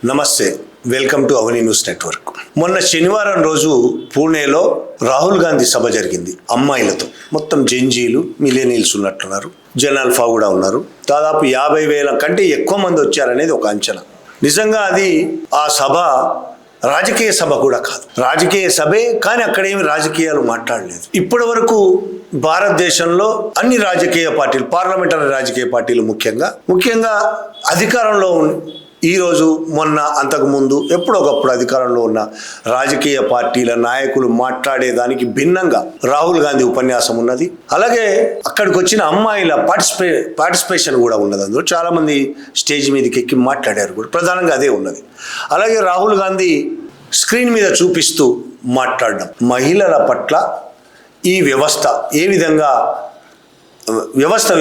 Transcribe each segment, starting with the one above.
నమస్తే, welcome to Avani news network. మొన్న శనివారం రోజు పూణేలో రాహుల్ గాంధీ సభ జరిగింది. అమ్మాయిలతో మొత్తం జెంజీలు మిలియనీల్స్ ఉన్నట్టున్నారు, జనాల్ఫా కూడా ఉన్నారు. దాదాపు 50,000 కంటే ఎక్కువ మంది వచ్చారనేది ఒక అంచనా. నిజంగా అది ఆ సభ రాజకీయ సభ కూడా కాదు, రాజకీయ సభే కానీ అక్కడేమి రాజకీయాలు మాట్లాడలేదు. ఇప్పటి వరకు భారతదేశంలో అన్ని రాజకీయ పార్టీలు, పార్లమెంటరీ రాజకీయ పార్టీలు ముఖ్యంగా అధికారంలో ఈరోజు మొన్న అంతకుముందు ఎప్పుడొకప్పుడు అధికారంలో ఉన్న రాజకీయ పార్టీల నాయకులు మాట్లాడేదానికి భిన్నంగా రాహుల్ గాంధీ ఉపన్యాసం ఉన్నది. అలాగే అక్కడికి వచ్చిన అమ్మాయిల పార్టిసిపేషన్ కూడా ఉన్నది. అందులో చాలామంది స్టేజ్ మీదకి ఎక్కి మాట్లాడారు కూడా, ప్రధానంగా అదే ఉన్నది. అలాగే రాహుల్ గాంధీ స్క్రీన్ మీద చూపిస్తూ మాట్లాడడం, మహిళల పట్ల ఈ వ్యవస్థ ఏ విధంగా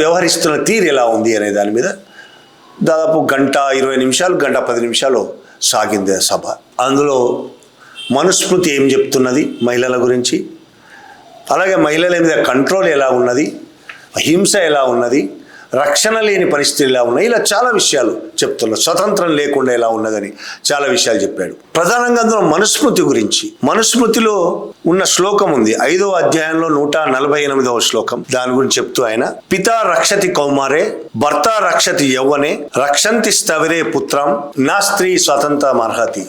వ్యవహరిస్తున్న తీరు ఎలా ఉంది అనే దాని మీద దాదాపు 1:20 నిమిషాలు 1:10 నిమిషాలు సాగింది ఆ సభ. అందులో మనుస్మృతి ఏం చెప్తున్నది మహిళల గురించి, అలాగే మహిళల మీద కంట్రోల్ ఎలా ఉన్నది, హింస ఎలా ఉన్నది, రక్షణ లేని పరిస్థితులు ఎలా ఉన్నాయి, ఇలా చాలా విషయాలు చెప్తున్నారు. స్వతంత్రం లేకుండా ఎలా ఉన్నదని చాలా విషయాలు చెప్పాడు. ప్రధానంగా అందులో మనుస్మృతి గురించి, మనుస్మృతిలో ఉన్న శ్లోకం ఉంది 5వ అధ్యాయంలో 148వ శ్లోకం. దాని గురించి చెప్తూ ఆయన, పితా రక్షతి కౌమారే భర్త రక్షతి యౌవనే రక్షంతి స్థవిరే పుత్రం నా స్త్రీ స్వతంత్రం అర్హతి.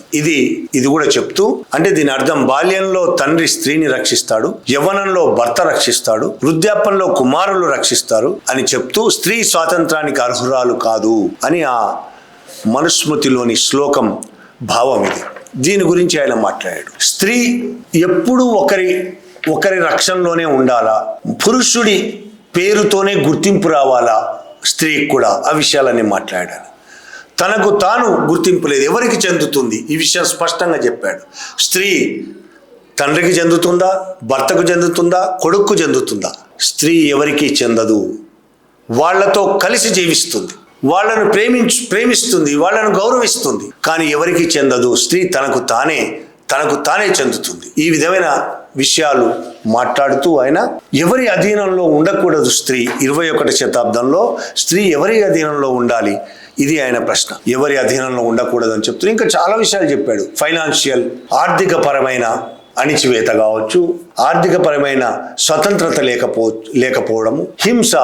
ఇది కూడా చెప్తూ, అంటే దీని అర్థం బాల్యంలో తండ్రి స్త్రీని రక్షిస్తాడు, యవ్వనంలో భర్త రక్షిస్తాడు, వృద్ధాప్యంలో కుమారులు రక్షిస్తారు అని చెప్తూ స్త్రీ స్వాతంత్రానికి అర్హురాలు కాదు అని ఆ మనుస్మృతిలోని శ్లోకం భావం ఇది. దీని గురించి ఆయన మాట్లాడాడు. స్త్రీ ఎప్పుడూ ఒకరి రక్షణలోనే ఉండాలా, పురుషుడి పేరుతోనే గుర్తింపు రావాలా స్త్రీకి కూడా, ఆ విషయాలన్నీ మాట్లాడాడు. తనకు తాను గుర్తింపు లేదు, ఎవరికి చెందుతుంది ఈ విషయం స్పష్టంగా చెప్పాడు. స్త్రీ తండ్రికి చెందుతుందా, భర్తకు చెందుతుందా, కొడుకు చెందుతుందా? స్త్రీ ఎవరికి చెందదు. వాళ్లతో కలిసి జీవిస్తుంది, వాళ్ళను ప్రేమిస్తుంది, వాళ్ళను గౌరవిస్తుంది, కానీ ఎవరికి చెందదు. స్త్రీ తనకు తానే చెందుతుంది. ఈ విధమైన విషయాలు మాట్లాడుతూ ఆయన ఎవరి అధీనంలో ఉండకూడదు స్త్రీ, 21వ శతాబ్దంలో స్త్రీ ఎవరి అధీనంలో ఉండాలి, ఇది ఆయన ప్రశ్న. ఎవరి అధీనంలో ఉండకూడదు అని చెప్తూ ఇంకా చాలా విషయాలు చెప్పాడు. ఫైనాన్షియల్, ఆర్థికపరమైన అణిచివేత కావచ్చు, ఆర్థికపరమైన స్వతంత్రత లేకపోవడము, హింస,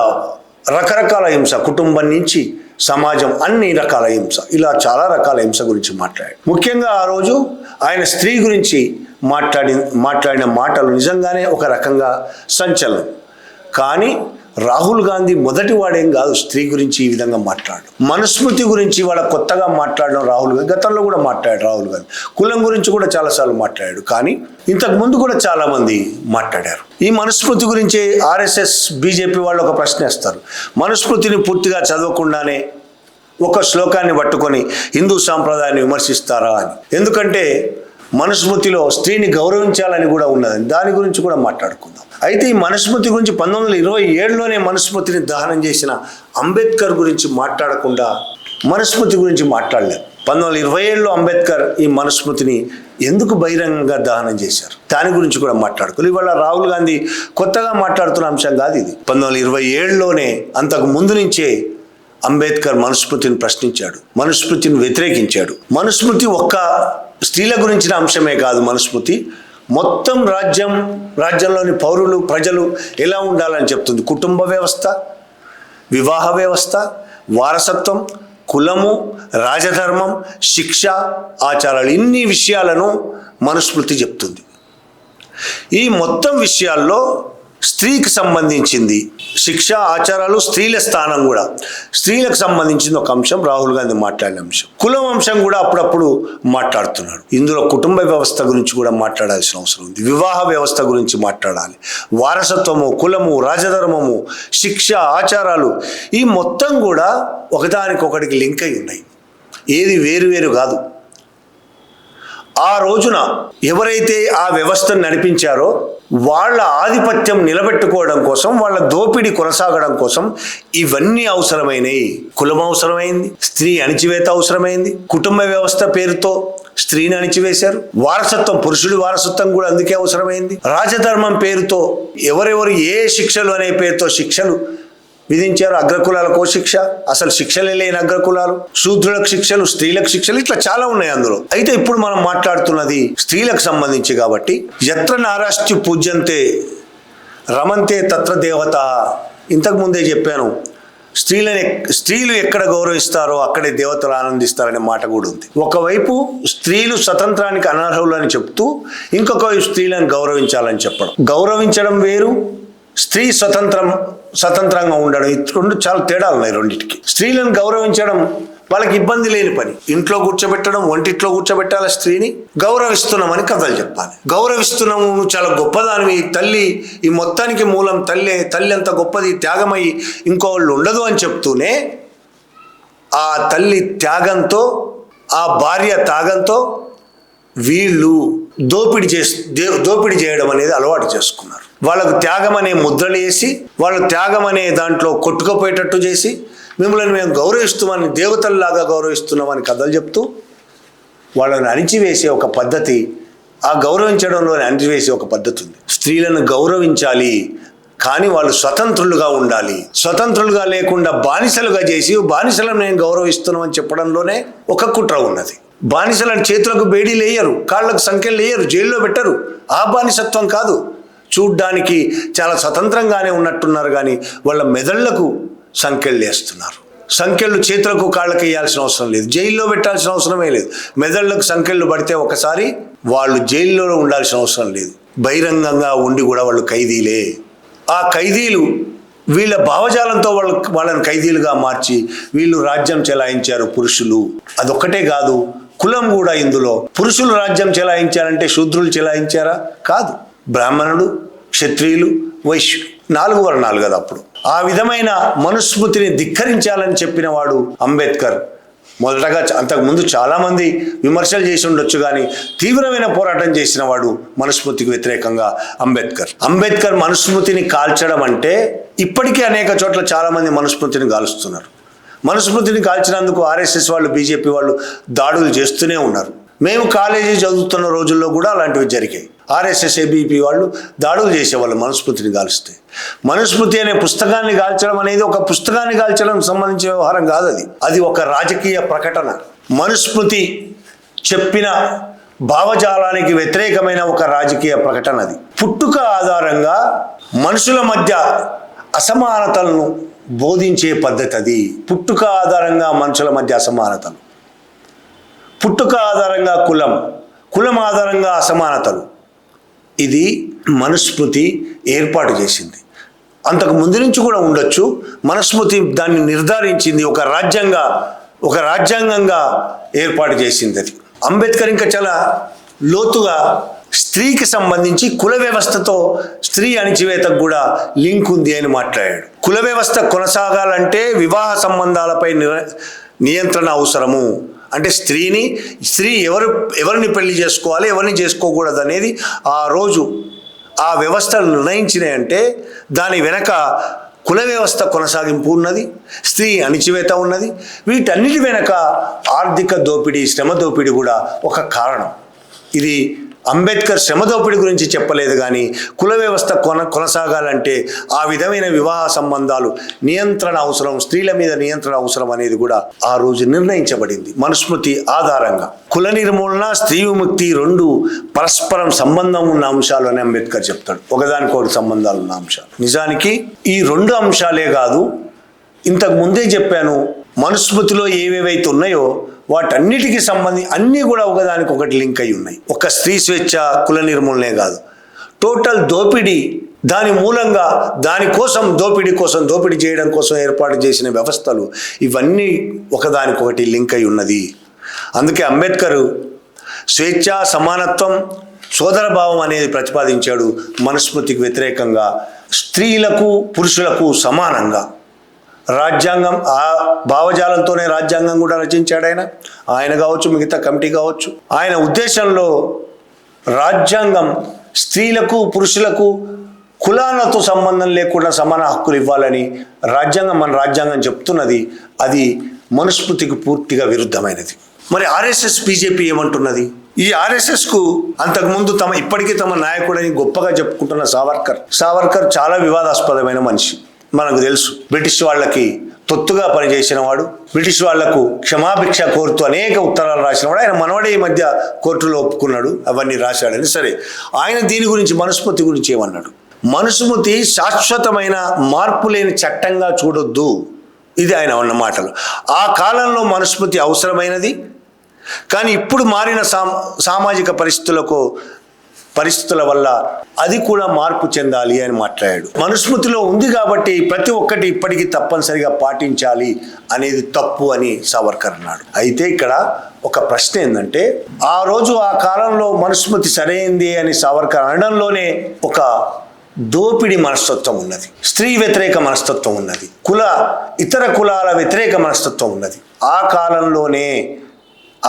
రకరకాల హింస, కుటుంబం నుంచి సమాజం, అన్ని రకాల హింస, ఇలా చాలా రకాల హింస గురించి మాట్లాడాడు. ముఖ్యంగా ఆ రోజు ఆయన స్త్రీ గురించి మాట్లాడిన మాటలు నిజంగానే ఒక రకంగా సంచలనం. కానీ రాహుల్ గాంధీ మొదటి వాడేం కాదు స్త్రీ గురించి ఈ విధంగా మాట్లాడడం. మనుస్మృతి గురించి వాళ్ళ కొత్తగా మాట్లాడడం రాహుల్ గాంధీ, గతంలో కూడా మాట్లాడాడు రాహుల్ గాంధీ. కులం గురించి కూడా చాలాసార్లు మాట్లాడాడు, కానీ ఇంతకు ముందు కూడా చాలా మంది మాట్లాడారు. ఈ మనుస్మృతి గురించి ఆర్ఎస్ఎస్, బీజేపీ వాళ్ళు ఒక ప్రశ్న వేస్తారు, మనుస్మృతిని పూర్తిగా చదవకుండానే ఒక శ్లోకాన్ని పట్టుకొని హిందూ సాంప్రదాయాన్ని విమర్శిస్తారా అని. ఎందుకంటే మనుస్మృతిలో స్త్రీని గౌరవించాలని కూడా ఉన్నదని, దాని గురించి కూడా మాట్లాడుకుందాం. అయితే ఈ మనుస్మృతి గురించి 1927లోనే మనుస్మృతిని దహనం చేసిన అంబేద్కర్ గురించి మాట్లాడకుండా మనుస్మృతి గురించి మాట్లాడలేదు. 1927లో అంబేద్కర్ ఈ మనుస్మృతిని ఎందుకు బహిరంగంగా దహనం చేశారు, దాని గురించి కూడా మాట్లాడుకోవాలి. ఇవాళ రాహుల్ గాంధీ కొత్తగా మాట్లాడుతున్న అంశం కాదు ఇది. 1927లోనే, అంతకు ముందు నుంచే అంబేద్కర్ మనుస్మృతిని ప్రశ్నించాడు, మనుస్మృతిని వ్యతిరేకించాడు. మనుస్మృతి ఒక్క స్త్రీల గురించిన అంశమే కాదు, మనుస్మృతి మొత్తం రాజ్యంలోని పౌరులు, ప్రజలు ఎలా ఉండాలని చెప్తుంది. కుటుంబ వ్యవస్థ, వివాహ వ్యవస్థ, వారసత్వం, కులము, రాజధర్మం, శిక్ష, ఆచారాలు, ఇన్ని విషయాలను మనుస్మృతి చెప్తుంది. ఈ మొత్తం విషయాల్లో స్త్రీకి సంబంధించింది శిక్ష, ఆచారాలు, స్త్రీల స్థానం కూడా, స్త్రీలకు సంబంధించిన ఒక అంశం రాహుల్ గాంధీ మాట్లాడిన అంశం. కులం అంశం కూడా అప్పుడప్పుడు మాట్లాడుతున్నాడు. ఇందులో కుటుంబ వ్యవస్థ గురించి కూడా మాట్లాడాల్సిన అవసరం ఉంది, వివాహ వ్యవస్థ గురించి మాట్లాడాలి, వారసత్వము, కులము, రాజధర్మము, శిక్ష, ఆచారాలు, ఈ మొత్తం కూడా ఒకదానికొకటికి లింక్ అయి ఉన్నాయి, ఏది వేరు కాదు. ఆ రోజున ఎవరైతే ఆ వ్యవస్థను నడిపించారో వాళ్ళ ఆధిపత్యం నిలబెట్టుకోవడం కోసం, వాళ్ళ దోపిడీ కొనసాగడం కోసం ఇవన్నీ అవసరమైనవి. కులం అవసరమైంది, స్త్రీ అణిచివేత అవసరమైంది, కుటుంబ వ్యవస్థ పేరుతో స్త్రీని అణిచివేశారు, వారసత్వం, పురుషుడి వారసత్వం కూడా అందుకే అవసరమైంది, రాజధర్మం పేరుతో ఎవరెవరు ఏ శిక్షలు అనే పేరుతో శిక్షలు విధించారు. అగ్రకులాలకు శిక్ష, అసలు శిక్షలే లేని అగ్రకులాలు, శూద్రులకు శిక్షలు, స్త్రీలకు శిక్షలు, ఇట్లా చాలా ఉన్నాయి అందులో. అయితే ఇప్పుడు మనం మాట్లాడుతున్నది స్త్రీలకు సంబంధించి కాబట్టి, యత్ర నారాస్త్యు పూజ్యంతే రమంతే తత్ర దేవత. ఇంతకు ముందే చెప్పాను, స్త్రీలు ఎక్కడ గౌరవిస్తారో అక్కడే దేవతలు ఆనందిస్తారనే మాట కూడా ఉంది. ఒకవైపు స్త్రీలు స్వతంత్రానికి అనర్హులు అని చెప్తూ, ఇంకొక వైపు స్త్రీలను గౌరవించాలని చెప్పడం. గౌరవించడం వేరు, స్త్రీ స్వతంత్రంగా ఉండడం, రెండు చాలా తేడాలు ఉన్నాయి రెండింటికి. స్త్రీలను గౌరవించడం వాళ్ళకి ఇబ్బంది లేని పని. ఇంట్లో కూర్చోబెట్టడం, వంటిట్లో కూర్చోబెట్టాలి స్త్రీని. గౌరవిస్తున్నామని కథలు చెప్పాలి. గౌరవిస్తున్నాము, నువ్వు చాలా గొప్పదానివి, తల్లి ఈ మొత్తానికి మూలం తల్లి అంత గొప్పది, త్యాగమై ఇంకోళ్ళు ఉండదు అని చెప్తూనే ఆ తల్లి త్యాగంతో, ఆ భార్య త్యాగంతో వీళ్ళు దోపిడీ చేయడం అనేది అలవాటు చేసుకున్నారు. వాళ్ళకు త్యాగం అనే ముద్రలు వేసి, వాళ్ళ త్యాగం అనే దాంట్లో కొట్టుకుపోయేటట్టు చేసి, మిమ్మల్ని మేము గౌరవిస్తున్నామని, దేవతల్లాగా గౌరవిస్తున్నామని కథలు చెప్తూ వాళ్ళని అణిచివేసే ఒక పద్ధతి, ఆ గౌరవించడంలోనే అణిచివేసే ఒక పద్ధతి ఉంది. స్త్రీలను గౌరవించాలి, కానీ వాళ్ళు స్వతంత్రులుగా ఉండాలి. స్వతంత్రులుగా లేకుండా బానిసలుగా చేసి, బానిసలను నేను గౌరవిస్తున్నామని చెప్పడంలోనే ఒక కుట్ర ఉన్నది. బానిసలను చేతులకు బేడీలు వేయరు, కాళ్ళకు సంఖ్యలు వేయరు, జైల్లో పెట్టరు. ఆ బానిసత్వం కాదు. చూడ్డానికి చాలా స్వతంత్రంగానే ఉన్నట్టున్నారు, కానీ వాళ్ళ మెదళ్లకు సంఖ్యలు వేస్తున్నారు. సంఖ్యలు చేతులకు కాళ్ళకి వేయాల్సిన అవసరం లేదు, జైల్లో పెట్టాల్సిన అవసరమే లేదు. మెదళ్లకు సంఖ్యలు పడితే ఒకసారి వాళ్ళు జైల్లో ఉండాల్సిన అవసరం లేదు. బహిరంగంగా ఉండి కూడా వాళ్ళు ఖైదీలే. ఆ ఖైదీలు వీళ్ళ భావజాలంతో వాళ్ళని ఖైదీలుగా మార్చి వీళ్ళు రాజ్యం చెలాయించారు పురుషులు. అదొక్కటే కాదు, కులం కూడా ఇందులో. పురుషులు రాజ్యం చెలాయించారంటే శూద్రులు చెలాయించారా? కాదు. బ్రాహ్మణుడు, క్షత్రియులు, వైశ్యుడు, 4 వర్ణాలు కదా అప్పుడు. ఆ విధమైన మనుస్మృతిని ధిక్కరించాలని చెప్పిన వాడు అంబేద్కర్. మొదటగా అంతకుముందు చాలామంది విమర్శలు చేసి ఉండొచ్చు, కానీ తీవ్రమైన పోరాటం చేసిన వాడు మనుస్మృతికి వ్యతిరేకంగా అంబేద్కర్ మనుస్మృతిని కాల్చడం అంటే, ఇప్పటికీ అనేక చోట్ల చాలామంది మనుస్మృతిని కాలుస్తున్నారు. మనుస్మృతిని కాల్చినందుకు ఆర్ఎస్ఎస్ వాళ్ళు, బీజేపీ వాళ్ళు దాడులు చేస్తూనే ఉన్నారు. మేము కాలేజీ చదువుతున్న రోజుల్లో కూడా అలాంటివి జరిగాయి. ఆర్ఎస్ఎస్, ఏబీపీ వాళ్ళు దాడులు చేసేవాళ్ళు మనుస్మృతిని కాల్స్తే. మనుస్మృతి అనే పుస్తకాన్ని కాల్చడం అనేది ఒక పుస్తకాన్ని కాల్చడం సంబంధించిన వ్యవహారం కాదు. అది ఒక రాజకీయ ప్రకటన. మనుస్మృతి చెప్పిన భావజాలానికి వ్యతిరేకమైన ఒక రాజకీయ ప్రకటన అది. పుట్టుక ఆధారంగా మనుషుల మధ్య అసమానతలను బోధించే పద్ధతి అది. పుట్టుక ఆధారంగా మనుషుల మధ్య అసమానతలు, పుట్టుక ఆధారంగా కులం ఆధారంగా అసమానతలు, ఇది మనుస్మృతి ఏర్పాటు చేసింది. అంతకు ముందు నుంచి కూడా ఉండొచ్చు. మనుస్మృతి దాన్ని నిర్ధారించింది, ఒక రాజ్యాంగంగా ఏర్పాటు చేసింది అది. అంబేద్కర్ ఇంకా చాలా లోతుగా స్త్రీకి సంబంధించి కుల వ్యవస్థతో స్త్రీ అణిచివేతకు కూడా లింక్ ఉంది అని మాట్లాడాడు. కుల వ్యవస్థ కొనసాగాలంటే వివాహ సంబంధాలపై నియంత్రణ అవసరము. అంటే స్త్రీ ఎవరిని పెళ్లి చేసుకోవాలి, ఎవరిని చేసుకోకూడదు అనేది ఆ రోజు ఆ వ్యవస్థలు నిర్ణయించినాయంటే దాని వెనక కుల వ్యవస్థ కొనసాగింపు ఉన్నది, స్త్రీ అణిచివేత ఉన్నది. వీటన్నిటి వెనక ఆర్థిక దోపిడీ, శ్రమ దోపిడీ కూడా ఒక కారణం. ఇది అంబేద్కర్ శ్రమ దోపిడీ గురించి చెప్పలేదు, కానీ కుల వ్యవస్థ కొనసాగాలంటే ఆ విధమైన వివాహ సంబంధాలు నియంత్రణ అవసరం, స్త్రీల మీద నియంత్రణ అవసరం అనేది కూడా ఆ రోజు నిర్ణయించబడింది మనుస్మృతి ఆధారంగా. కుల నిర్మూలన, స్త్రీ విముక్తి రెండు పరస్పరం సంబంధం ఉన్న అంశాలు అని అంబేద్కర్ చెప్తాడు. ఒకదానికొకటి సంబంధాలు ఉన్న అంశాలు. నిజానికి ఈ 2 అంశాలే కాదు, ఇంతకు ముందే చెప్పాను, మనుస్మృతిలో ఏవేవైతే ఉన్నాయో వాటన్నిటికీ అన్నీ కూడా ఒకదానికొకటి లింక్ అయి ఉన్నాయి. ఒక స్త్రీ స్వేచ్ఛ, కుల నిర్మూలనే కాదు, టోటల్ దోపిడీ, దాని మూలంగా దోపిడీ చేయడం కోసం ఏర్పాటు చేసిన వ్యవస్థలు, ఇవన్నీ ఒకదానికొకటి లింక్ అయి ఉన్నది. అందుకే అంబేద్కర్ స్వేచ్ఛ, సమానత్వం, సోదరభావం అనేది ప్రతిపాదించాడు మనుస్మృతికి వ్యతిరేకంగా. స్త్రీలకు పురుషులకు సమానంగా రాజ్యాంగం, ఆ భావజాలంతోనే రాజ్యాంగం కూడా రచించాడు ఆయన కావచ్చు, మిగతా కమిటీ కావచ్చు. ఆయన ఉద్దేశంలో రాజ్యాంగం స్త్రీలకు పురుషులకు కులాలతో సంబంధం లేకుండా సమాన హక్కులు ఇవ్వాలని మన రాజ్యాంగం చెప్తున్నది. అది మనుస్మృతికి పూర్తిగా విరుద్ధమైనది. మరి ఆర్ఎస్ఎస్, బీజేపీ ఏమంటున్నది? ఈ ఆర్ఎస్ఎస్కు అంతకుముందు ఇప్పటికీ తమ నాయకుడని గొప్పగా చెప్పుకుంటున్న సావర్కర్ చాలా వివాదాస్పదమైన మనిషి. మనకు తెలుసు. బ్రిటిష్ వాళ్ళకి తొత్తుగా పనిచేసిన వాడు, బ్రిటిష్ వాళ్లకు క్షమాభిక్ష కోరుతూ అనేక ఉత్తరాలు రాసిన వాడు. ఆయన మనవడే ఈ మధ్య కోర్టులో ఒప్పుకున్నాడు, అవన్నీ రాశాడని. సరే, ఆయన దీని గురించి మనుస్మృతి గురించి ఏమన్నాడు? మనుస్మృతి శాశ్వతమైన మార్పు లేని చట్టంగా చూడొద్దు, ఇది ఆయన అన్న మాటలు. ఆ కాలంలో మనుస్మృతి అవసరమైనది, కానీ ఇప్పుడు మారిన సామాజిక పరిస్థితుల వల్ల అది కూడా మార్పు చెందాలి అని మాట్లాడాడు. మనుస్మృతిలో ఉంది కాబట్టి ప్రతి ఒక్కటి ఇప్పటికీ తప్పనిసరిగా పాటించాలి అనేది తప్పు అని సావర్కర్ అన్నాడు. అయితే ఇక్కడ ఒక ప్రశ్న ఏంటంటే, ఆ రోజు ఆ కాలంలో మనుస్మృతి సరైంది అని సావర్కర్ అనడంలోనే ఒక దోపిడి మనస్తత్వం ఉన్నది, స్త్రీ వ్యతిరేక మనస్తత్వం ఉన్నది, ఇతర కులాల వ్యతిరేక మనస్తత్వం ఉన్నది.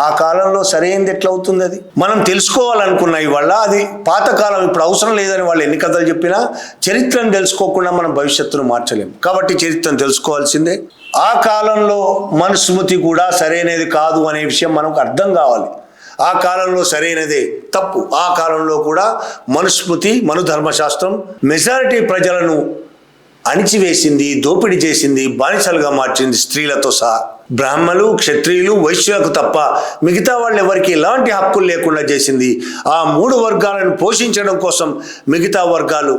ఆ కాలంలో సరైనది ఎట్లా అవుతుంది? అది మనం తెలుసుకోవాలనుకున్న ఇవాళ అది పాతకాలం, ఇప్పుడు అవసరం లేదని వాళ్ళు ఎన్ని కథలు చెప్పినా చరిత్రను తెలుసుకోకుండా మనం భవిష్యత్తును మార్చలేము. కాబట్టి చరిత్రను తెలుసుకోవాల్సిందే. ఆ కాలంలో మనుస్మృతి కూడా సరైనది కాదు అనే విషయం మనకు అర్థం కావాలి. ఆ కాలంలో సరైనదే తప్పు. ఆ కాలంలో కూడా మనుస్మృతి, మనుధర్మశాస్త్రం మెజారిటీ ప్రజలను అణిచివేసింది, దోపిడీ చేసింది, బానిసలుగా మార్చింది, స్త్రీలతో సహా. బ్రాహ్మణులు, క్షత్రియులు, వైశ్యులకు తప్ప మిగతా వాళ్ళు ఎవరికి ఎలాంటి హక్కులు లేకుండా చేసింది. ఆ 3 వర్గాలను పోషించడం కోసం మిగతా వర్గాలు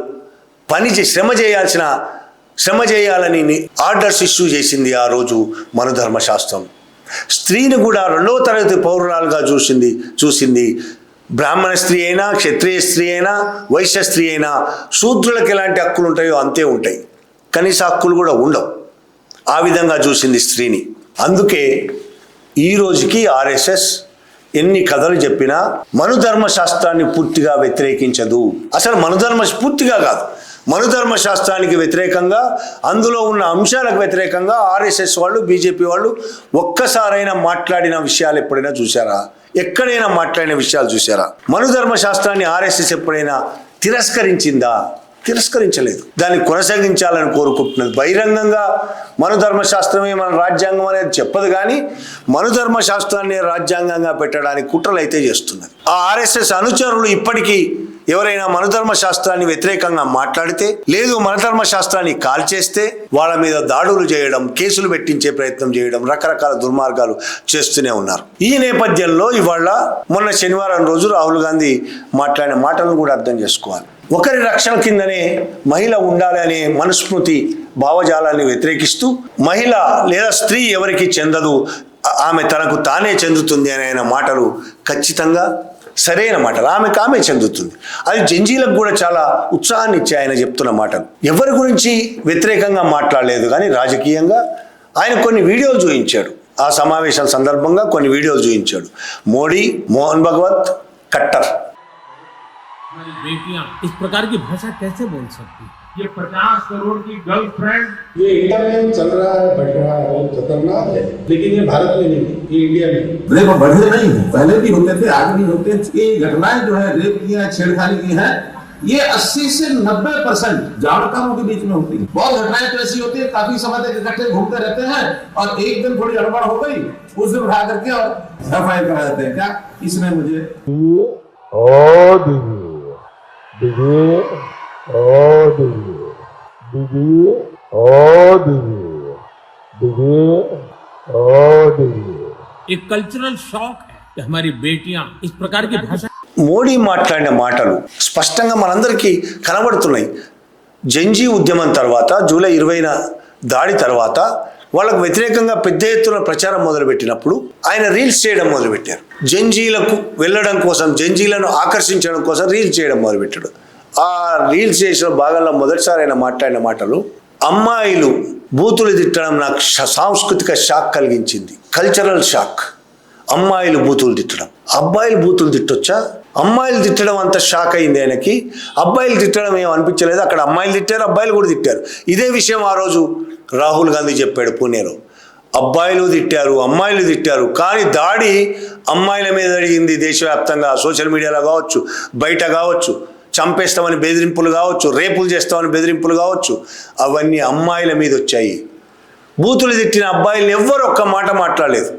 శ్రమ చేయాలని ఆర్డర్స్ ఇష్యూ చేసింది ఆ రోజు మనుధర్మశాస్త్రం. స్త్రీని కూడా 2వ తరగతి పౌరురాలుగా చూసింది. బ్రాహ్మణ స్త్రీ అయినా, క్షత్రియ స్త్రీ అయినా, వైశ్య స్త్రీ అయినా, శూద్రులకు ఎలాంటి హక్కులు ఉంటాయో అంతే ఉంటాయి, కనీస హక్కులు కూడా ఉండవు. ఆ విధంగా చూసింది స్త్రీని. అందుకే ఈ రోజుకి ఆర్ఎస్ఎస్ ఎన్ని కథలు చెప్పినా మనుధర్మశాస్త్రాన్ని పూర్తిగా వ్యతిరేకించదు. అసలు పూర్తిగా కాదు, మనుధర్మశాస్త్రానికి వ్యతిరేకంగా, అందులో ఉన్న అంశాలకు వ్యతిరేకంగా ఆర్ఎస్ఎస్ వాళ్ళు, బీజేపీ వాళ్ళు ఒక్కసారైనా మాట్లాడిన విషయాలు ఎప్పుడైనా చూసారా? ఎక్కడైనా మాట్లాడిన విషయాలు చూసారా? మనుధర్మశాస్త్రాన్ని ఆర్ఎస్ఎస్ ఎప్పుడైనా తిరస్కరించిందా? తిరస్కరించలేదు. దాన్ని కొనసాగించాలని కోరుకుంటున్నది. బహిరంగంగా మనుధర్మశాస్త్రమే మన రాజ్యాంగం అనేది చెప్పదు, కానీ మనుధర్మశాస్త్రాన్ని రాజ్యాంగంగా పెట్టడానికి కుట్రలు అయితే చేస్తున్నది. ఆ ఆర్ఎస్ఎస్ అనుచరులు ఇప్పటికీ ఎవరైనా మనుధర్మశాస్త్రాన్ని వ్యతిరేకంగా మాట్లాడితే, లేదు మనుధర్మశాస్త్రాన్ని కాల్చేస్తే వాళ్ళ మీద దాడులు చేయడం, కేసులు పెట్టించే ప్రయత్నం చేయడం, రకరకాల దుర్మార్గాలు చేస్తూనే ఉన్నారు. ఈ నేపథ్యంలో ఇవాళ మొన్న శనివారం రోజు రాహుల్ గాంధీ మాట్లాడిన మాటలను కూడా అర్థం చేసుకోవాలి. ఒకరి రక్షణ కిందనే మహిళ ఉండాలి అనే మనుస్మృతి భావజాలాన్ని వ్యతిరేకిస్తూ, మహిళ లేదా స్త్రీ ఎవరికి చెందదు, ఆమె తనకు తానే చెందుతుంది అనే ఆయన మాటలు ఖచ్చితంగా సరైన మాటలు. ఆమె చెందుతుంది. అది జంజీలకు కూడా చాలా ఉత్సాహాన్ని ఇచ్చి ఆయన చెప్తున్న మాటలు. ఎవరి గురించి వ్యతిరేకంగా మాట్లాడలేదు, కానీ రాజకీయంగా ఆయన కొన్ని వీడియోలు చూపించాడు. ఆ సమావేశం సందర్భంగా కొన్ని వీడియోలు చూపించాడు. మోడీ, మోహన్ భగవత్, ఖట్టర్. बेटियां इस प्रकार की भाषा कैसे बोल सकती? ये 50 करोड़ की गर्लफ्रेंड, ये इंडिया में चल रहा है, बढ़ रहा है, खतरनाक है, लेकिन ये भारत में नहीं, ये इंडिया में। रेप बढ़े नहीं, पहले भी होते थे, आगे भी होते थे। ये घटनाएं जो है रेप की है, छेड़खानी की है, ये 80 से 90% जाड़कारों के बीच में होती है। बहुत घटनाएं तो ऐसी होती है, काफी समय तक इकट्ठे घूमते रहते हैं और एक दिन थोड़ी गड़बड़ हो गई, उस दिन उठा करके और एफआईआर करा देते हैं। क्या इसने मुझे एक कल्चरल शॉक है कि हमारी बेटियां इस प्रकार की भाषा. మోడీ మాట్లాడిన మాటలు స్పష్టంగా మనందరికీ కనబడుతున్నాయి. జంజీ ఉద్యమం తర్వాత, జూలై 20న దాడి తర్వాత వాళ్ళకు వ్యతిరేకంగా పెద్ద ఎత్తున ప్రచారం మొదలుపెట్టినప్పుడు ఆయన రీల్స్ చేయడం మొదలుపెట్టారు. జంజీలకు వెళ్ళడం కోసం, జంజీలను ఆకర్షించడం కోసం రీల్స్ చేయడం మొదలుపెట్టాడు. ఆ రీల్స్ చేసిన భాగంలో మొదటిసారి ఆయన మాట్లాడిన మాటలు, అమ్మాయిలు బూతులు తిట్టడం నాకు సాంస్కృతిక షాక్ కలిగించింది, కల్చరల్ షాక్. అమ్మాయిలు బూతులు తిట్టడం, అబ్బాయిలు బూతులు తిట్టొచ్చా? అమ్మాయిలు తిట్టడం అంత షాక్ అయింది ఆయనకి. అబ్బాయిలు తిట్టడం ఏం అనిపించలేదు. అక్కడ అమ్మాయిలు తిట్టారు, అబ్బాయిలు కూడా తిట్టారు. ఇదే విషయం ఆ రోజు రాహుల్ గాంధీ చెప్పాడు పూణేలో. అబ్బాయిలు తిట్టారు, అమ్మాయిలు తిట్టారు, కానీ దాడి అమ్మాయిల మీద జరిగింది. దేశవ్యాప్తంగా సోషల్ మీడియాలో కావచ్చు, బయట కావచ్చు, చంపేస్తామని బెదిరింపులు కావచ్చు, రేపులు చేస్తామని బెదిరింపులు కావచ్చు, అవన్నీ అమ్మాయిల మీద వచ్చాయి. బూతులు తిట్టిన అబ్బాయిలను ఎవ్వరు ఒక్క మాట మాట్లాడలేదు.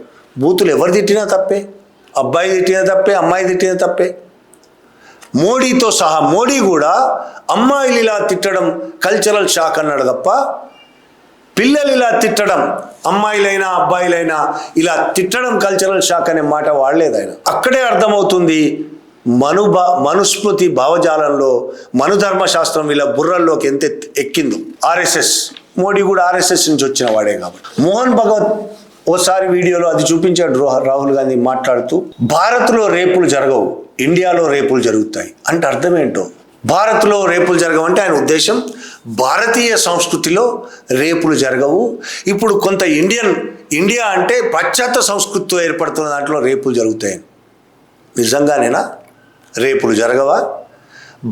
బూతులు ఎవరు తిట్టినా తప్పే, అబ్బాయి తిట్టినా తప్పే, అమ్మాయి తిట్టినా తప్పే. మోడీతో సహా మోడీ కూడా అమ్మాయిలు ఇలా తిట్టడం కల్చరల్ షాక్ అన్నాడు తప్ప పిల్లలు ఇలా తిట్టడం, అమ్మాయిలైనా అబ్బాయిలైనా ఇలా తిట్టడం కల్చరల్ షాక్ అనే మాట వాడలేదు ఆయన. అక్కడే అర్థమవుతుంది మనుస్మృతి భావజాలంలో మనుధర్మశాస్త్రం వీళ్ళ బుర్రల్లోకి ఎంత ఎక్కిందో. ఆర్ఎస్ఎస్, మోడీ కూడా ఆర్ఎస్ఎస్ నుంచి వచ్చిన వాడే కాబట్టి. మోహన్ భగవత్ ఓసారి వీడియోలో అది చూపించాడు రాహుల్ గాంధీ మాట్లాడుతూ, భారత్లో రేపులు జరగవు, ఇండియాలో రేపులు జరుగుతాయి అంటే అర్థం ఏంటో. భారత్లో రేపులు జరగవంటే ఆయన ఉద్దేశం భారతీయ సంస్కృతిలో రేపులు జరగవు. ఇప్పుడు కొంత ఇండియా అంటే పాశ్చాత్య సంస్కృతితో ఏర్పడుతున్న దాంట్లో రేపులు జరుగుతాయి. నిజంగానేనా? రేపులు జరగవా?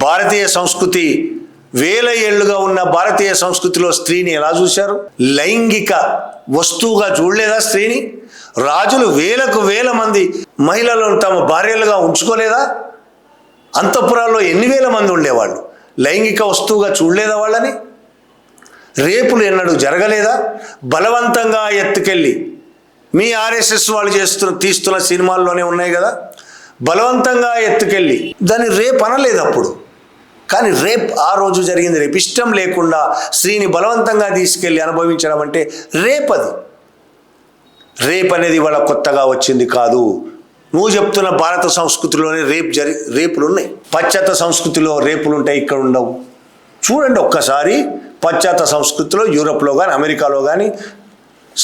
భారతీయ సంస్కృతి వేల ఏళ్లుగా ఉన్న భారతీయ సంస్కృతిలో స్త్రీని ఎలా చూశారు? లైంగిక వస్తువుగా చూడలేదా స్త్రీని? రాజులు వేల మంది మహిళలను తమ భార్యలుగా ఉంచుకోలేదా? అంతఃపురాల్లో ఎన్ని వేల మంది ఉండేవాళ్ళు. లైంగిక వస్తువుగా చూడలేదా వాళ్ళని? రేపులు ఎన్నడూ జరగలేదా? బలవంతంగా ఎత్తుకెళ్ళి, మీ ఆర్ఎస్ఎస్ వాళ్ళు తీస్తున్న సినిమాల్లోనే ఉన్నాయి కదా, బలవంతంగా ఎత్తుకెళ్ళి, దాన్ని రేప్ అనలేదు అప్పుడు. కానీ రేప్ ఆ రోజు జరిగింది. రేపు ఇష్టం లేకుండా స్త్రీని బలవంతంగా తీసుకెళ్ళి అనుభవించడం అంటే రేప్. అది రేప్ అనేది వాళ్ళ కొత్తగా వచ్చింది కాదు. నువ్వు చెప్తున్న భారత సంస్కృతిలోనే రేపులు ఉన్నాయి. పాశ్చాత్య సంస్కృతిలో రేపులు ఉంటాయి, ఇక్కడ ఉండవు. చూడండి ఒక్కసారి, పాశ్చాత్య సంస్కృతిలో యూరోప్లో కానీ అమెరికాలో కానీ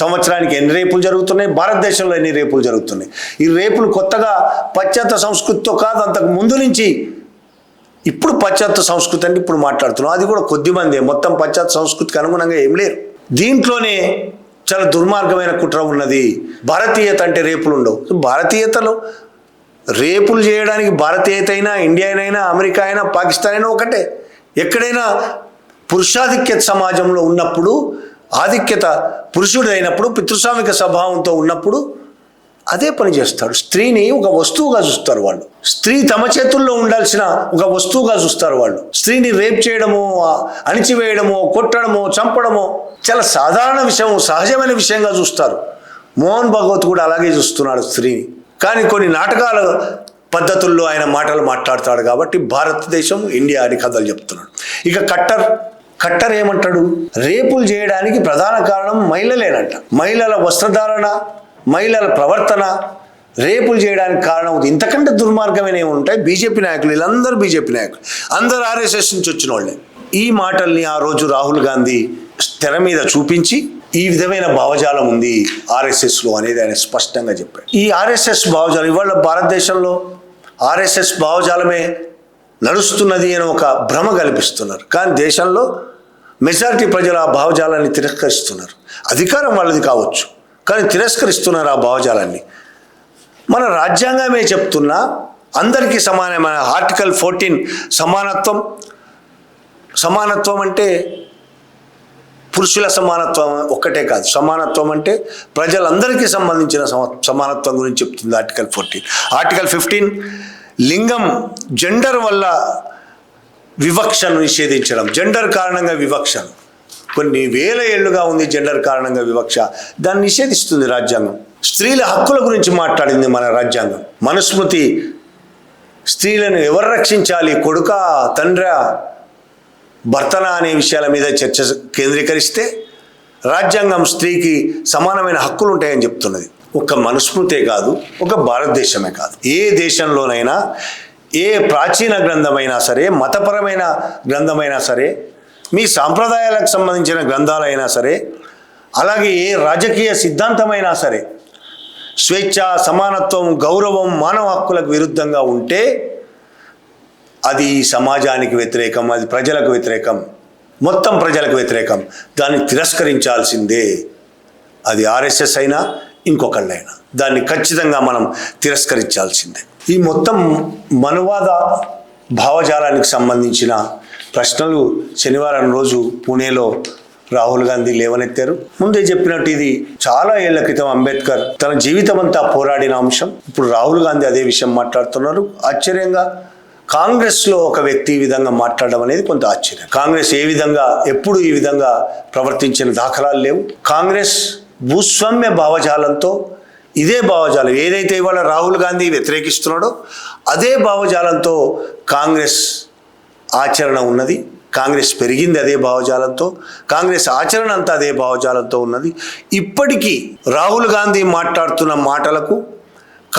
సంవత్సరానికి ఎన్ని రేపులు జరుగుతున్నాయి, భారతదేశంలో ఎన్ని రేపులు జరుగుతున్నాయి. ఈ రేపులు కొత్తగా పాశ్చాత్య సంస్కృతితో కాదు, అంతకు ముందు నుంచి. ఇప్పుడు పాశ్చాత్య సంస్కృతి అంటే ఇప్పుడు మాట్లాడుతున్నాం, అది కూడా కొద్దిమంది, మొత్తం పాశ్చాత్య సంస్కృతికి అనుగుణంగా ఏం లేరు. దీంట్లోనే చాలా దుర్మార్గమైన కుట్ర ఉన్నది. భారతీయత అంటే రేపులు ఉండవు. భారతీయతలో రేపులు చేయడానికి భారతీయత అయినా, ఇండియా అయినా, అమెరికా అయినా, పాకిస్తాన్ అయినా ఒకటే. ఎక్కడైనా పురుషాధిక్యత సమాజంలో ఉన్నప్పుడు, ఆధిక్యత పురుషుడు అయినప్పుడు, పితృస్వామిక స్వభావంతో ఉన్నప్పుడు అదే పని చేస్తాడు. స్త్రీని ఒక వస్తువుగా చూస్తారు వాళ్ళు. స్త్రీ తమ చేతుల్లో ఉండాల్సిన ఒక వస్తువుగా చూస్తారు వాళ్ళు. స్త్రీని రేప్ చేయడమో, అణిచివేయడమో, కొట్టడమో, చంపడమో చాలా సాధారణ విషయం, సహజమైన విషయంగా చూస్తారు. మోహన్ భగవత్ కూడా అలాగే చూస్తున్నాడు స్త్రీని. కానీ కొన్ని నాటకాల పద్ధతుల్లో ఆయన మాటలు మాట్లాడతాడు కాబట్టి భారతదేశం, ఇండియా అని కథలు చెప్తున్నాడు. ఇక కట్టర్ ఏమంటాడు? రేపులు చేయడానికి ప్రధాన కారణం మహిళలేనంట. మహిళల వస్త్రధారణ, మహిళల ప్రవర్తన రేపులు చేయడానికి కారణం. ఇంతకంటే దుర్మార్గమైన ఏముంటాయి? బీజేపీ నాయకులు, వీళ్ళందరూ బీజేపీ నాయకులు, అందరూ ఆర్ఎస్ఎస్ నుంచి వచ్చిన వాళ్ళే. ఈ మాటల్ని ఆ రోజు రాహుల్ గాంధీ తెర మీద చూపించి, ఈ విధమైన భావజాలం ఉంది ఆర్ఎస్ఎస్లో అనేది ఆయన స్పష్టంగా చెప్పాడు. ఈ ఆర్ఎస్ఎస్ భావజాలం ఇవాళ భారతదేశంలో ఆర్ఎస్ఎస్ భావజాలమే నడుస్తున్నది అని ఒక భ్రమ కల్పిస్తున్నారు. కానీ దేశంలో మెజారిటీ ప్రజలు ఆ భావజాలాన్ని తిరస్కరిస్తున్నారు. అధికారం వాళ్ళది కావచ్చు, కానీ తిరస్కరిస్తున్నారు ఆ భావజాలాన్ని. మన రాజ్యాంగమే చెప్తున్నా అందరికీ సమానమైన ఆర్టికల్ 14 సమానత్వం అంటే పురుషుల సమానత్వం ఒక్కటే కాదు. సమానత్వం అంటే ప్రజలందరికీ సంబంధించిన సమానత్వం గురించి చెప్తుంది ఆర్టికల్ 14. ఆర్టికల్ 15 లింగం, జెండర్ వల్ల వివక్షను నిషేధించడం. జెండర్ కారణంగా వివక్షను కొన్ని వేల ఏళ్లుగా ఉంది. జెండర్ కారణంగా వివక్ష, దాన్ని నిషేధిస్తుంది రాజ్యాంగం. స్త్రీల హక్కుల గురించి మాట్లాడింది మన రాజ్యాంగం. మనుస్మృతి స్త్రీలను ఎవరు రక్షించాలి, కొడుకా, తండ్రా, భర్తనా అనే విషయాల మీద చర్చ కేంద్రీకరిస్తే రాజ్యాంగం స్త్రీకి సమానమైన హక్కులు ఉంటాయని చెప్తున్నది. ఒక మనుస్మృతే కాదు, ఒక భారతదేశమే కాదు, ఏ దేశంలోనైనా ఏ ప్రాచీన గ్రంథమైనా సరే, మతపరమైన గ్రంథమైనా సరే, మీ సాంప్రదాయాలకు సంబంధించిన గ్రంథాలైనా సరే, అలాగే ఏ రాజకీయ సిద్ధాంతమైనా సరే, స్వేచ్ఛ, సమానత్వం, గౌరవం, మానవ హక్కులకు విరుద్ధంగా ఉంటే అది సమాజానికి వ్యతిరేకం, అది ప్రజలకు వ్యతిరేకం, మొత్తం ప్రజలకు వ్యతిరేకం. దాన్ని తిరస్కరించాల్సిందే. అది ఆర్ఎస్ఎస్ అయినా ఇంకొకళ్ళైనా దాన్ని ఖచ్చితంగా మనం తిరస్కరించాల్సిందే. ఈ మొత్తం మనువాద భావజాలానికి సంబంధించిన ప్రశ్నలు శనివారం రోజు పూణేలో రాహుల్ గాంధీ లేవనెత్తారు. ముందే చెప్పినట్టు ఇది చాలా ఏళ్ల క్రితం అంబేద్కర్ తన జీవితం అంతా పోరాడిన అంశం. ఇప్పుడు రాహుల్ గాంధీ అదే విషయం మాట్లాడుతున్నారు. ఆశ్చర్యంగా కాంగ్రెస్లో ఒక వ్యక్తి ఈ విధంగా మాట్లాడడం అనేది కొంత ఆశ్చర్యం. కాంగ్రెస్ ఎప్పుడు ఈ విధంగా ప్రవర్తించిన దాఖలాలు లేవు. కాంగ్రెస్ భూస్వామ్య భావజాలంతో, ఇదే భావజాలం ఏదైతే ఇవాళ రాహుల్ గాంధీ వ్యతిరేకిస్తున్నాడో అదే భావజాలంతో కాంగ్రెస్ ఆచరణ ఉన్నది. కాంగ్రెస్ పెరిగింది అదే భావజాలంతో, కాంగ్రెస్ ఆచరణ అంతా అదే భావజాలంతో ఉన్నది. ఇప్పటికీ రాహుల్ గాంధీ మాట్లాడుతున్న మాటలకు,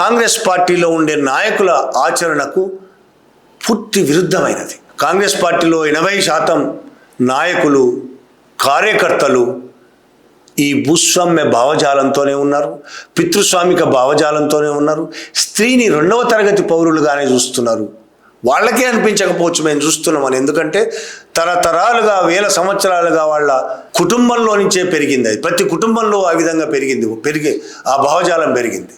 కాంగ్రెస్ పార్టీలో ఉండే నాయకుల ఆచరణకు పూర్తి విరుద్ధమైనది. కాంగ్రెస్ పార్టీలో 80% నాయకులు, కార్యకర్తలు ఈ భూస్వామ్య భావజాలంతోనే ఉన్నారు, పితృస్వామిక భావజాలంతోనే ఉన్నారు. స్త్రీని 2వ తరగతి పౌరులుగానే చూస్తున్నారు. వాళ్ళకే అనిపించకపోవచ్చు మేము చూస్తున్నామని, ఎందుకంటే తరతరాలుగా, వేల సంవత్సరాలుగా వాళ్ళ కుటుంబంలో నుంచే పెరిగింది. అది ప్రతి కుటుంబంలో ఆ విధంగా పెరిగి ఆ భావజాలం పెరిగింది.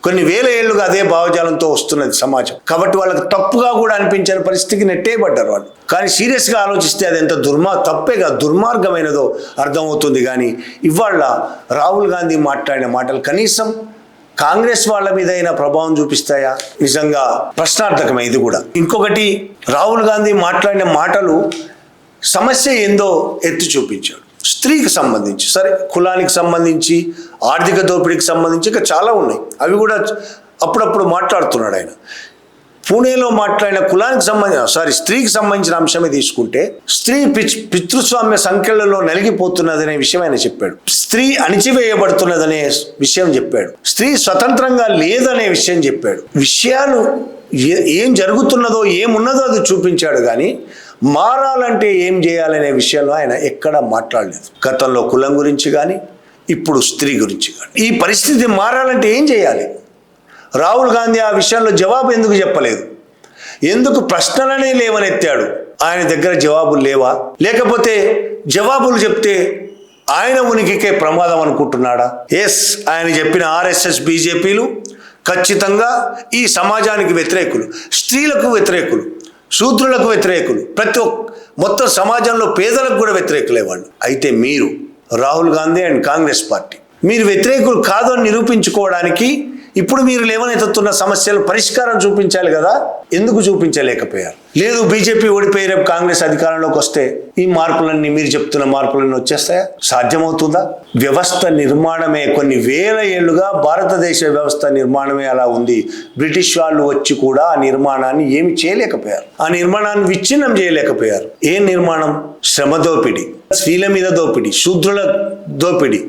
కొన్ని వేల ఏళ్ళుగా అదే భావజాలంతో వస్తున్నది సమాజం. కాబట్టి వాళ్ళకి తప్పుగా కూడా అనిపించని పరిస్థితికి నెట్టేయబడ్డారు వాళ్ళు. కానీ సీరియస్గా ఆలోచిస్తే అది ఎంత తప్పేగా, దుర్మార్గమైనదో అర్థమవుతుంది. కానీ ఇవాళ రాహుల్ గాంధీ మాట్లాడిన మాటలు కనీసం కాంగ్రెస్ వాళ్ళ మీద అయినా ప్రభావం చూపిస్తాయా? నిజంగా ప్రశ్నార్థకమే ఇది కూడా. ఇంకొకటి, రాహుల్ గాంధీ మాట్లాడిన మాటలు సమస్య ఏందో ఎత్తి చూపించాడు. స్త్రీకి సంబంధించి, సరే కులానికి సంబంధించి, ఆర్థిక దోపిడీకి సంబంధించి ఇంకా చాలా ఉన్నాయి, అవి కూడా అప్పుడప్పుడు మాట్లాడుతున్నాడు ఆయన. పూణేలో మాట్లాడిన స్త్రీకి సంబంధించిన అంశమే తీసుకుంటే, స్త్రీ పితృస్వామ్య సంఖ్యలలో నలిగిపోతున్నదనే విషయం ఆయన చెప్పాడు. స్త్రీ అణిచివేయబడుతున్నదనే విషయం చెప్పాడు. స్త్రీ స్వతంత్రంగా లేదనే విషయం చెప్పాడు. విషయాలు ఏం జరుగుతున్నదో, ఏమున్నదో అది చూపించాడు. కానీ మారాలంటే ఏం చేయాలనే విషయంలో ఆయన ఎక్కడా మాట్లాడలేదు. గతంలో కులం గురించి కానీ, ఇప్పుడు స్త్రీ గురించి కానీ. ఈ పరిస్థితి మారాలంటే ఏం చేయాలి? రాహుల్ గాంధీ ఆ విషయంలో జవాబు ఎందుకు చెప్పలేదు? ఎందుకు ప్రశ్నలనే లేవనెత్తాడు? ఆయన దగ్గర జవాబులు లేవా? లేకపోతే జవాబులు చెప్తే ఆయన ఉనికికే ప్రమాదం అనుకుంటున్నాడా? ఆయన చెప్పిన ఆర్ఎస్ఎస్, బీజేపీలు ఖచ్చితంగా ఈ సమాజానికి వ్యతిరేకులు, స్త్రీలకు వ్యతిరేకులు, శూద్రులకు వ్యతిరేకులు, మొత్తం సమాజంలో పేదలకు కూడా వ్యతిరేకులే వాళ్ళు. అయితే మీరు రాహుల్ గాంధీ అండ్ కాంగ్రెస్ పార్టీ, మీరు వ్యతిరేకులు కాదు అని నిరూపించుకోవడానికి ఇప్పుడు మీరు లేవనెత్తుతున్న సమస్యలు పరిష్కారం చూపించాలి కదా, ఎందుకు చూపించలేకపోయారు? లేదు బీజేపీ ఓడిపోయి రేపు కాంగ్రెస్ అధికారంలోకి వస్తే ఈ మార్పులన్నీ, మీరు చెప్తున్న మార్పులన్నీ వచ్చేస్తాయా? సాధ్యమవుతుందా? వ్యవస్థ నిర్మాణమే కొన్ని వేల ఏళ్లుగా భారతదేశ వ్యవస్థ నిర్మాణమే అలా ఉంది. బ్రిటిష్ వాళ్ళు వచ్చి కూడా ఆ నిర్మాణాన్ని ఏమి చేయలేకపోయారు, ఆ నిర్మాణాన్ని విచ్ఛిన్నం చేయలేకపోయారు. ఏ నిర్మాణం? శ్రమ దోపిడీ, స్త్రీల మీద దోపిడీ, శూద్రుల దోపిడీ,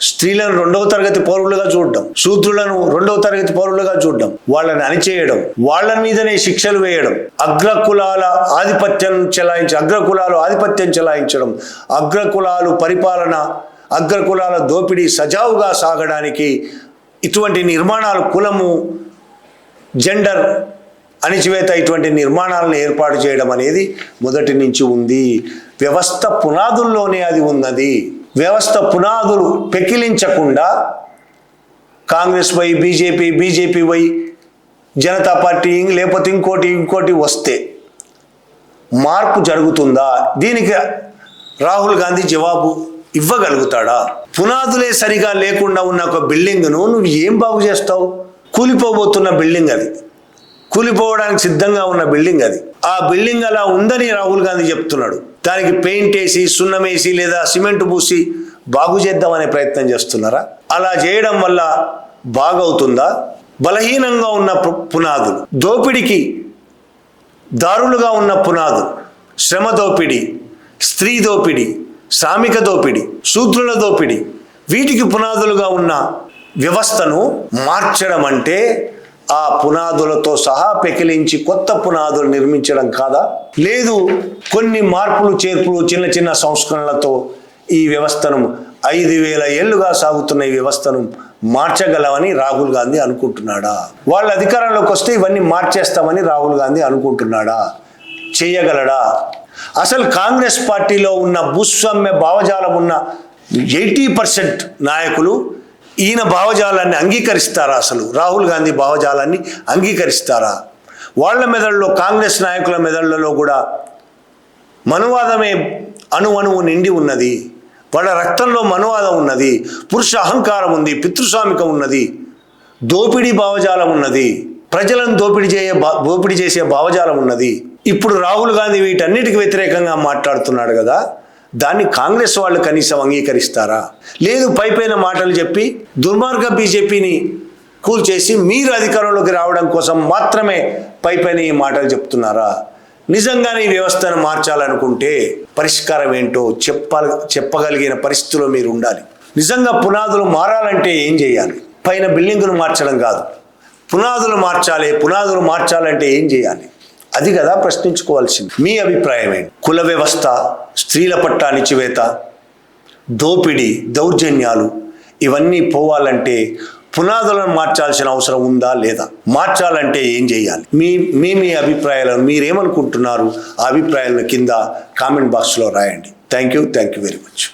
స్త్రీలను 2వ తరగతి పౌరులుగా చూడడం, శూద్రులను 2వ తరగతి పౌరులుగా చూడడం, వాళ్ళని అణిచేయడం, వాళ్ళ మీదనే శిక్షలు వేయడం, అగ్రకులాలు ఆధిపత్యం చెలాయించడం, అగ్రకులాలు పరిపాలన, అగ్రకులాల దోపిడీ సజావుగా సాగడానికి ఇటువంటి నిర్మాణాలు, కులము, జెండర్ అణిచివేత, ఇటువంటి నిర్మాణాలను ఏర్పాటు చేయడం అనేది మొదటి నుంచి ఉంది. వ్యవస్థ పునాదుల్లోనే అది ఉన్నది. వ్యవస్థ పునాదులు పెకిలించకుండా కాంగ్రెస్ వై, బీజేపీ వై, జనతా పార్టీ లేకపోతే ఇంకోటి వస్తే మార్పు జరుగుతుందా? దీనికి రాహుల్ గాంధీ జవాబు ఇవ్వగలుగుతాడా? పునాదులే సరిగా లేకుండా ఉన్న ఒక బిల్డింగ్ను నువ్వు ఏం బాగు చేస్తావు? కూలిపోబోతున్న బిల్డింగ్ అది, కూలిపోవడానికి సిద్ధంగా ఉన్న బిల్డింగ్ అది. ఆ బిల్డింగ్ అలా ఉందని రాహుల్ గాంధీ చెప్తున్నాడు. దానికి పెయింట్ వేసి, సున్నం వేసి, లేదా సిమెంట్ పూసి బాగు చేద్దామనే ప్రయత్నం చేస్తున్నారా? అలా చేయడం వల్ల బాగవుతుందా? బలహీనంగా ఉన్న పునాదులు, దోపిడికి దారులుగా ఉన్న పునాదులు, శ్రమ దోపిడీ, స్త్రీ దోపిడీ, శ్రామిక దోపిడీ, శూద్రుల దోపిడీ, వీటికి పునాదులుగా ఉన్న వ్యవస్థను మార్చడం అంటే ఆ పునాదులతో సహా పెకిలించి కొత్త పునాదులు నిర్మించడం కాదా? లేదు, కొన్ని మార్పులు చేర్పులు, చిన్న చిన్న సంస్కరణలతో ఈ వ్యవస్థను 5000 ఏళ్లుగా సాగుతున్న ఈ వ్యవస్థను మార్చగలమని రాహుల్ గాంధీ అనుకుంటున్నాడా? వాళ్ళ అధికారంలోకి వస్తే ఇవన్నీ మార్చేస్తామని రాహుల్ గాంధీ అనుకుంటున్నాడా? చేయగలడా? అసలు కాంగ్రెస్ పార్టీలో ఉన్న భూస్వామ్య భావజాలం ఉన్న 80% నాయకులు ఈయన భావజాలాన్ని అంగీకరిస్తారా? అసలు రాహుల్ గాంధీ భావజాలాన్ని అంగీకరిస్తారా? వాళ్ళ మెదడులో, కాంగ్రెస్ నాయకుల మెదళ్లలో కూడా మనువాదమే అణువణువు నిండి ఉన్నది. వాళ్ళ రక్తంలో మనువాదం ఉన్నది, పురుష అహంకారం ఉంది, పితృస్వామికం ఉన్నది, దోపిడీ భావజాలం ఉన్నది, ప్రజలను దోపిడీ చేసే భావజాలం ఉన్నది. ఇప్పుడు రాహుల్ గాంధీ వీటన్నిటికి వ్యతిరేకంగా మాట్లాడుతున్నాడు కదా, దాన్ని కాంగ్రెస్ వాళ్ళు కనీసం అంగీకరిస్తారా? లేదు, పైపైన మాటలు చెప్పి దుర్మార్గ బీజేపీని కూల్చేసి మీరు అధికారంలోకి రావడం కోసం మాత్రమే పైపైన ఈ మాటలు చెప్తున్నారా? నిజంగానే ఈ వ్యవస్థను మార్చాలనుకుంటే పరిష్కారం ఏంటో చెప్పగలిగిన పరిస్థితిలో మీరు ఉండాలి. నిజంగా పునాదులు మారాలంటే ఏం చేయాలి? పైన బిల్డింగులు మార్చడం కాదు, పునాదులు మార్చాలి. పునాదులు మార్చాలంటే ఏం చేయాలి? అది కదా ప్రశ్నించుకోవాల్సింది. మీ అభిప్రాయం ఏంటి? కుల వ్యవస్థ, స్త్రీల పట్ల అణిచివేత, దోపిడీ, దౌర్జన్యాలు ఇవన్నీ పోవాలంటే పునాదులను మార్చాల్సిన అవసరం ఉందా లేదా? మార్చాలంటే ఏం చేయాలి? మీ అభిప్రాయాలను మీరేమనుకుంటున్నారు? ఆ అభిప్రాయాలను కింద కామెంట్ బాక్స్లో రాయండి. Thank you very much.